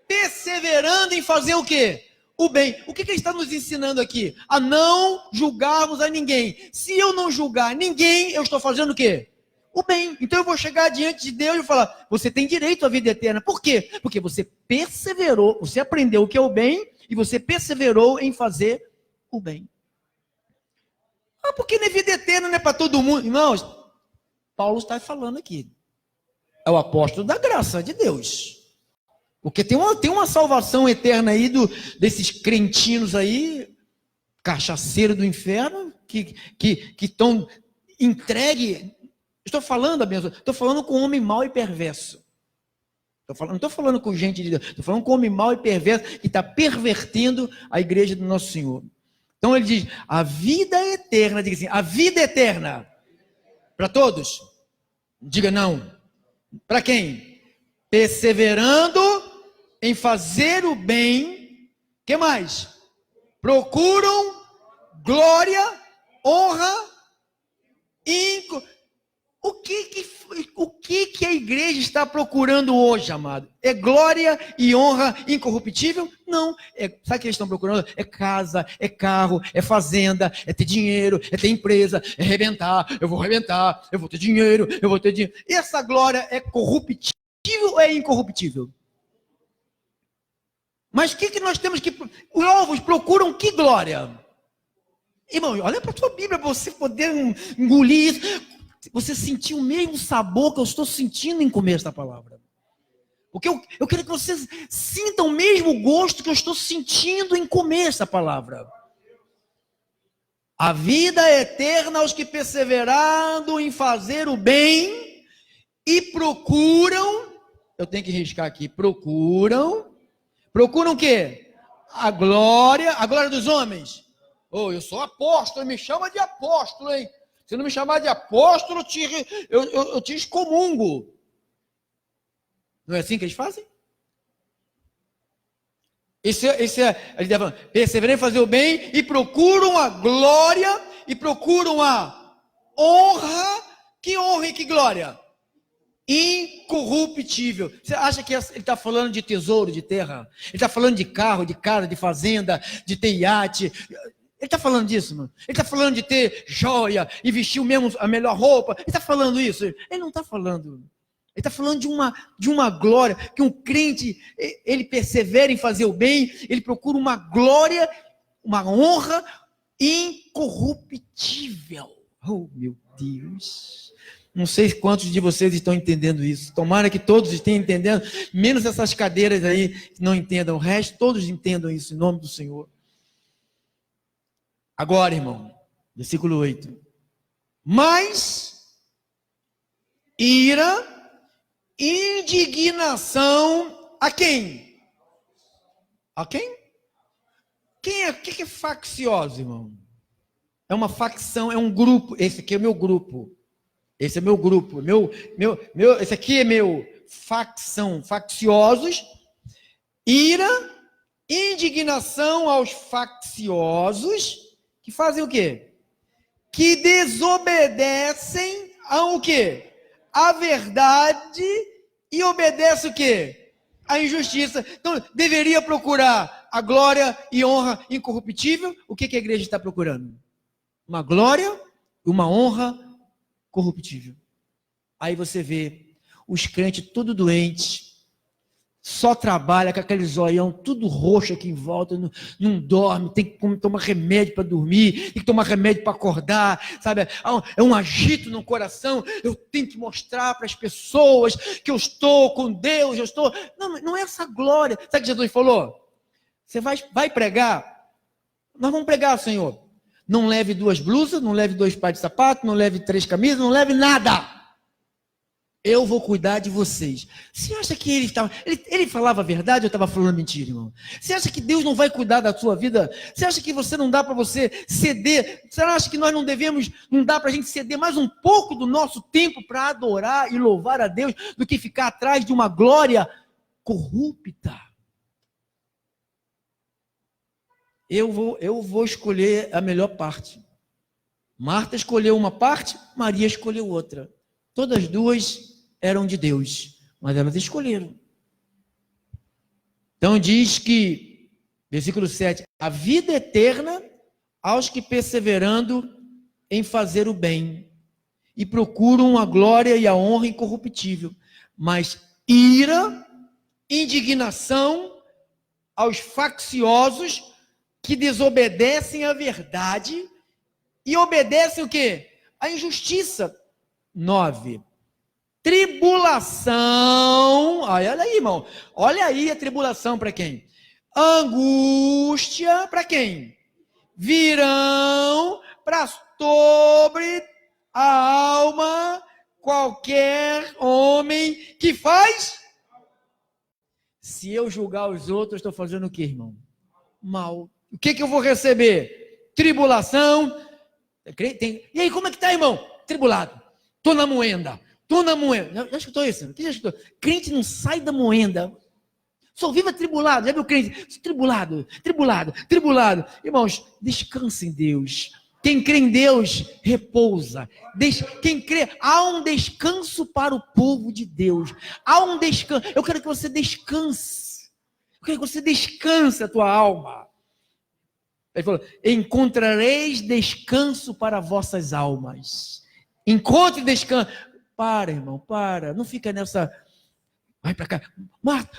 perseverando em fazer o quê? O bem. O que ele está nos ensinando aqui? A não julgarmos a ninguém. Se eu não julgar ninguém, eu estou fazendo o quê? O bem. Então eu vou chegar diante de Deus e falar, você tem direito à vida eterna. Por quê? Porque você perseverou, você aprendeu o que é o bem e você perseverou em fazer o bem. Ah, porque não é vida eterna, não é para todo mundo. Irmãos, Paulo está falando aqui. É o apóstolo da graça de Deus. Porque tem uma salvação eterna aí desses crentinos aí, cachaceiro do inferno, que estão entregues. Estou falando, abençoado, estou falando com homem mau e perverso. Não estou falando com gente de Deus, estou falando com homem mau e perverso que está pervertendo a igreja do nosso Senhor. Então ele diz, a vida eterna, diga assim, a vida eterna, para todos? Diga não. Para quem? Perseverando em fazer o bem, que mais? Procuram glória, honra, o que a igreja está procurando hoje, amado? É glória e honra incorruptível? Não. Sabe o que eles estão procurando? É casa, é carro, é fazenda, é ter dinheiro, é ter empresa, é arrebentar, eu vou ter dinheiro, eu vou ter dinheiro. E essa glória é corruptível ou é incorruptível? Mas o que nós temos que... Os alvos procuram que glória? Irmão, olha para a tua Bíblia, para você poder engolir isso. Você sentir o mesmo sabor que eu estou sentindo em comer esta palavra. Porque eu quero que vocês sintam o mesmo gosto que eu estou sentindo em comer esta palavra. A vida é eterna aos que perseverando em fazer o bem e procuram, eu tenho que riscar aqui, procuram o quê? A glória dos homens. Oh, eu sou apóstolo, me chama de apóstolo, hein? Se não me chamar de apóstolo, eu te excomungo. Não é assim que eles fazem? Ele está falando, perseveram em fazer o bem e procuram a glória e procuram a honra. Que honra e que glória? Incorruptível. Você acha que ele está falando de tesouro, de terra? Ele está falando de carro, de casa, de fazenda, de ter iate? Ele está falando disso, mano? Ele está falando de ter joia e vestir a melhor roupa? Ele está falando isso? Ele não está falando. Ele está falando de uma glória, que um crente, ele persevera em fazer o bem, ele procura uma glória, uma honra incorruptível. Oh, meu Deus! Não sei quantos de vocês estão entendendo isso. Tomara que todos estejam entendendo, menos essas cadeiras aí que não entendam. O resto, todos entendam isso, em nome do Senhor. Agora, irmão, versículo 8. Mas ira, indignação a quem? A quem? O que é faccioso, irmão? É uma facção, é um grupo. Esse aqui é o meu grupo. Esse é meu grupo. Esse aqui é meu facção, facciosos. Ira, indignação aos facciosos, que fazem o quê? Que desobedecem ao quê? A verdade e obedecem o quê? A injustiça. Então, deveria procurar a glória e honra incorruptível. O que a igreja está procurando? Uma glória e uma honra corruptível. Aí você vê os crentes tudo doentes, só trabalha com aquele zoião tudo roxo aqui em volta, não dorme, tem que tomar remédio para dormir, tem que tomar remédio para acordar, sabe? É um agito no coração, eu tenho que mostrar para as pessoas que eu estou com Deus, eu estou... Não é essa glória. Sabe o que Jesus falou? Você vai pregar? Nós vamos pregar, Senhor. Não leve 2 blusas, não leve 2 pares de sapato, não leve 3 camisas, não leve nada. Eu vou cuidar de vocês. Você acha que ele falava a verdade ou estava falando mentira, irmão? Você acha que Deus não vai cuidar da sua vida? Você acha que você não dá para você ceder? Você acha que nós não dá para a gente ceder mais um pouco do nosso tempo para adorar e louvar a Deus do que ficar atrás de uma glória corrupta? Eu vou escolher a melhor parte. Marta escolheu uma parte, Maria escolheu outra. Todas duas eram de Deus, mas elas escolheram. Então diz que, versículo 7, a vida eterna aos que perseverando em fazer o bem e procuram a glória e a honra incorruptível, mas ira, indignação aos facciosos que desobedecem à verdade e obedecem o quê? A injustiça. 9. Tribulação. Olha aí, irmão. Olha aí a tribulação para quem? Angústia para quem? Virão para sobre a alma qualquer homem que faz. Se eu julgar os outros, estou fazendo o quê, irmão? Mal. O que eu vou receber? Tribulação. E aí, como é que está, irmão? Tribulado. Estou na moenda. Já escutou isso? Quem já escutou? Crente não sai da moenda. Só vive atribulado. Já viu crente? Tribulado. Irmãos, descansa em Deus. Quem crê em Deus, repousa. Quem crê, há um descanso para o povo de Deus. Há um descanso. Eu quero que você descanse. Eu quero que você descanse a tua alma. Ele falou, encontrareis descanso para vossas almas. Encontre descanso. Para, irmão, para. Não fica nessa... Vai para cá. Marta,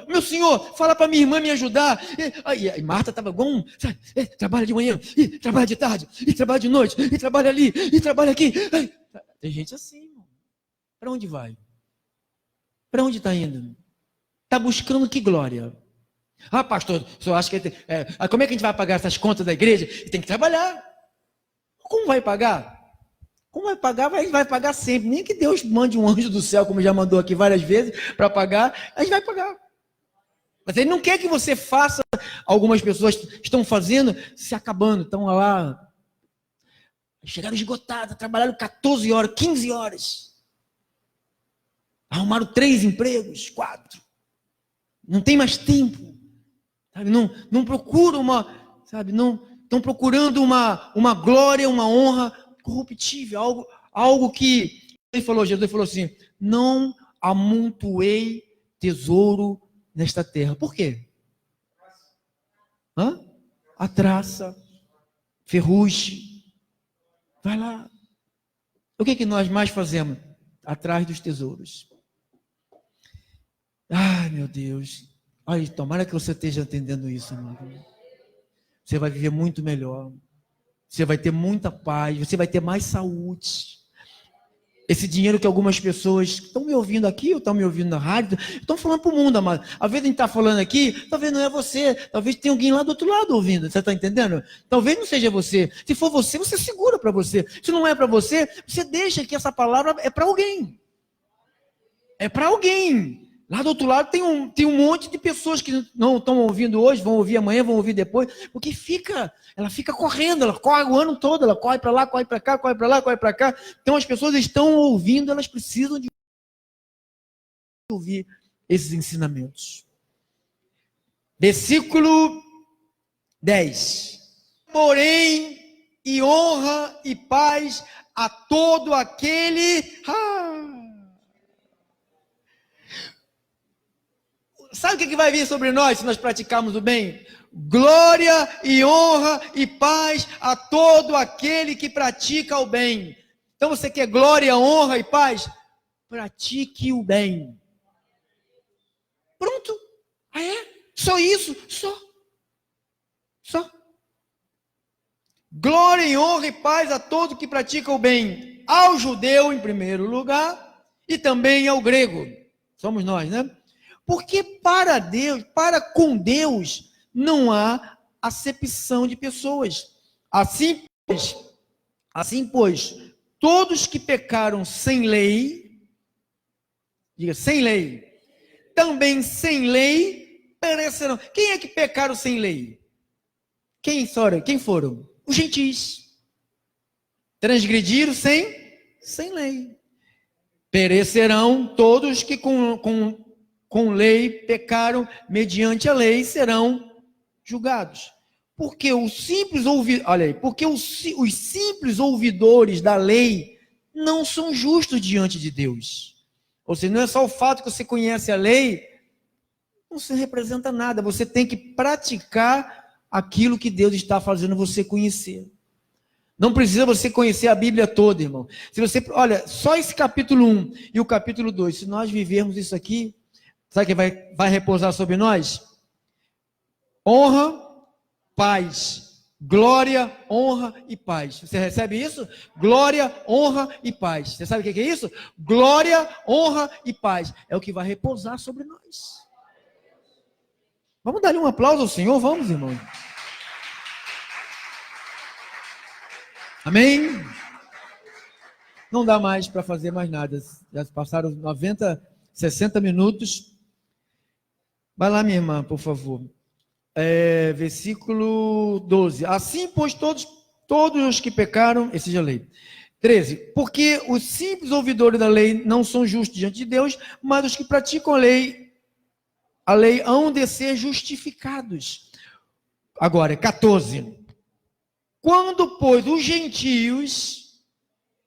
meu senhor, fala para minha irmã me ajudar. E Marta estava igual um... trabalha de manhã, e trabalha de tarde, e trabalha de noite, e trabalha ali, e trabalha aqui. Tem gente assim, irmão. Para onde vai? Para onde está indo? Está buscando que glória? Ah, pastor, o senhor acha que... como é que a gente vai pagar essas contas da igreja? Tem que trabalhar. Como vai pagar? Como vai pagar? Vai pagar sempre. Nem que Deus mande um anjo do céu, como já mandou aqui várias vezes, para pagar, a gente vai pagar. Mas ele não quer que você faça, algumas pessoas estão fazendo, se acabando, estão lá, chegaram esgotadas, trabalharam 14 horas, 15 horas, arrumaram 3 empregos, 4, não tem mais tempo, sabe? Não procuram não estão procurando uma glória, uma honra corruptível, algo que Jesus falou assim, não amontoei tesouro nesta terra. Por quê? A traça, ferrugem. Vai lá. O que nós mais fazemos? atrás dos tesouros. Ai, meu Deus. Ai, tomara que você esteja entendendo isso, amigo. Você vai viver muito melhor. Você vai ter muita paz. Você vai ter mais saúde. Esse dinheiro que algumas pessoas estão me ouvindo aqui, ou estão me ouvindo na rádio, estão falando para o mundo, amado. Às vezes a gente está falando aqui, talvez não é você, talvez tenha alguém lá do outro lado ouvindo, você está entendendo? Talvez não seja você. Se for você, você segura para você. Se não é para você, você deixa que essa palavra é para alguém. É para alguém. Lá do outro lado tem um monte de pessoas que não estão ouvindo hoje, vão ouvir amanhã, vão ouvir depois, porque ela fica correndo, ela corre o ano todo, ela corre para lá, corre para cá, corre para lá, corre para cá. Então as pessoas estão ouvindo, elas precisam de ouvir esses ensinamentos. Versículo 10. Porém, e honra e paz a todo aquele... Sabe o que vai vir sobre nós se nós praticarmos o bem? Glória e honra e paz a todo aquele que pratica o bem. Então você quer glória, honra e paz? Pratique o bem. Pronto. Ah, é? Só isso? Só. Glória e honra e paz a todo que pratica o bem. Ao judeu, em primeiro lugar, e também ao grego. Somos nós, né? Porque para com Deus, não há acepção de pessoas. Assim, pois, todos que pecaram sem lei, diga, sem lei, também sem lei perecerão. Quem é que pecaram sem lei? Quem foram? Os gentis. Transgrediram sem lei. Perecerão todos que com lei pecaram mediante a lei serão julgados. Porque os simples ouvidores da lei não são justos diante de Deus. Ou seja, não é só o fato que você conhece a lei, não se representa nada. Você tem que praticar aquilo que Deus está fazendo você conhecer. Não precisa você conhecer a Bíblia toda, irmão. Se você, olha, só esse capítulo 1 e o capítulo 2, se nós vivermos isso aqui, sabe que vai repousar sobre nós? Honra, paz. Glória, honra e paz. Você recebe isso? Glória, honra e paz. Você sabe o que é isso? Glória, honra e paz. É o que vai repousar sobre nós. Vamos dar um aplauso ao Senhor? Vamos, irmão. Amém? Não dá mais para fazer mais nada. Já passaram 90, 60 minutos. Vai lá, minha irmã, por favor. Versículo 12. Assim, pois, todos os que pecaram, esse já leio. 13. Porque os simples ouvidores da lei não são justos diante de Deus, mas os que praticam a lei hão de ser justificados. Agora, 14. Quando, pois, os gentios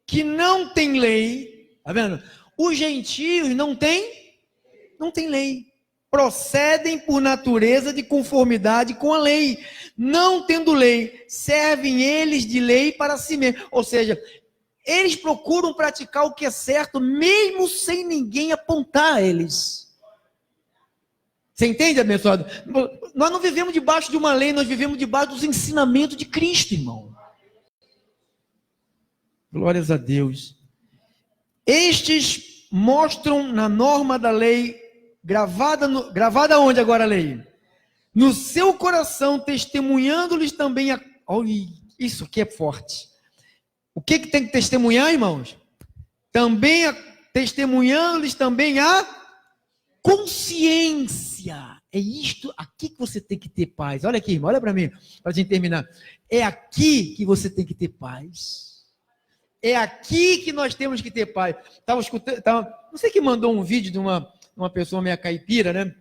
que não têm lei, tá vendo? Os gentios não têm lei. Procedem por natureza de conformidade com a lei. Não tendo lei, servem eles de lei para si mesmos. Ou seja, eles procuram praticar o que é certo, mesmo sem ninguém apontar a eles. Você entende, abençoado? Nós não vivemos debaixo de uma lei, nós vivemos debaixo dos ensinamentos de Cristo, irmão. Glórias a Deus. Estes mostram na norma da lei, gravada onde agora a lei? No seu coração, testemunhando-lhes também olha, isso aqui é forte. O que tem que testemunhar, irmãos? Testemunhando-lhes também a consciência. É isto aqui que você tem que ter paz. Olha aqui, irmão, olha para mim, para a gente terminar. É aqui que você tem que ter paz. É aqui que nós temos que ter paz. Não sei quem mandou um vídeo de uma pessoa meio caipira, né?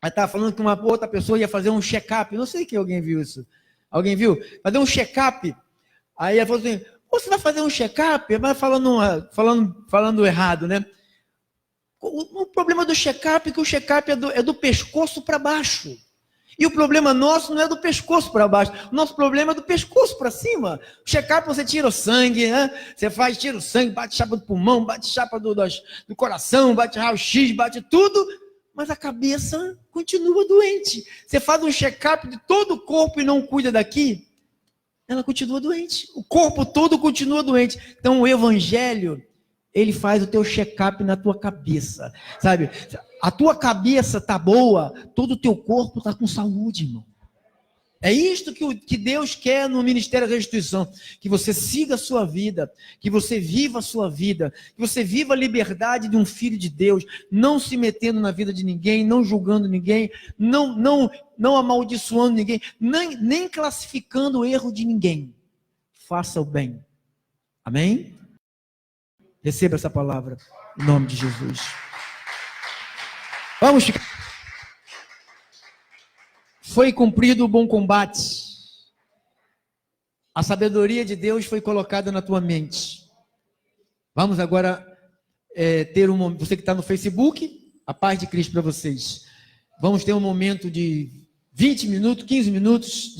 Aí estava falando que uma outra pessoa ia fazer um check-up. Não sei que alguém viu isso. Alguém viu? Fazer um check-up. Aí ela falou assim, você vai fazer um check-up? Mas falando errado, né? O problema do check-up é que o check-up é do pescoço para baixo. E o problema nosso não é do pescoço para baixo, o nosso problema é do pescoço para cima. O check-up você tira o sangue, né? Você tira o sangue, bate chapa do pulmão, bate chapa do coração, bate raio-x, bate tudo, mas a cabeça continua doente. Você faz um check-up de todo o corpo e não cuida daqui, ela continua doente. O corpo todo continua doente. Então o evangelho, ele faz o teu check-up na tua cabeça, sabe? A tua cabeça está boa, todo o teu corpo está com saúde, irmão. É isto que Deus quer no Ministério da Restituição, que você siga a sua vida, que você viva a sua vida, que você viva a liberdade de um filho de Deus, não se metendo na vida de ninguém, não julgando ninguém, não amaldiçoando ninguém, nem classificando o erro de ninguém. Faça o bem. Amém? Receba essa palavra, em nome de Jesus. Vamos ficar. Foi cumprido o bom combate. A sabedoria de Deus foi colocada na tua mente. Vamos agora ter um momento. Você que está no Facebook, a paz de Cristo para vocês. Vamos ter um momento de 20 minutos, 15 minutos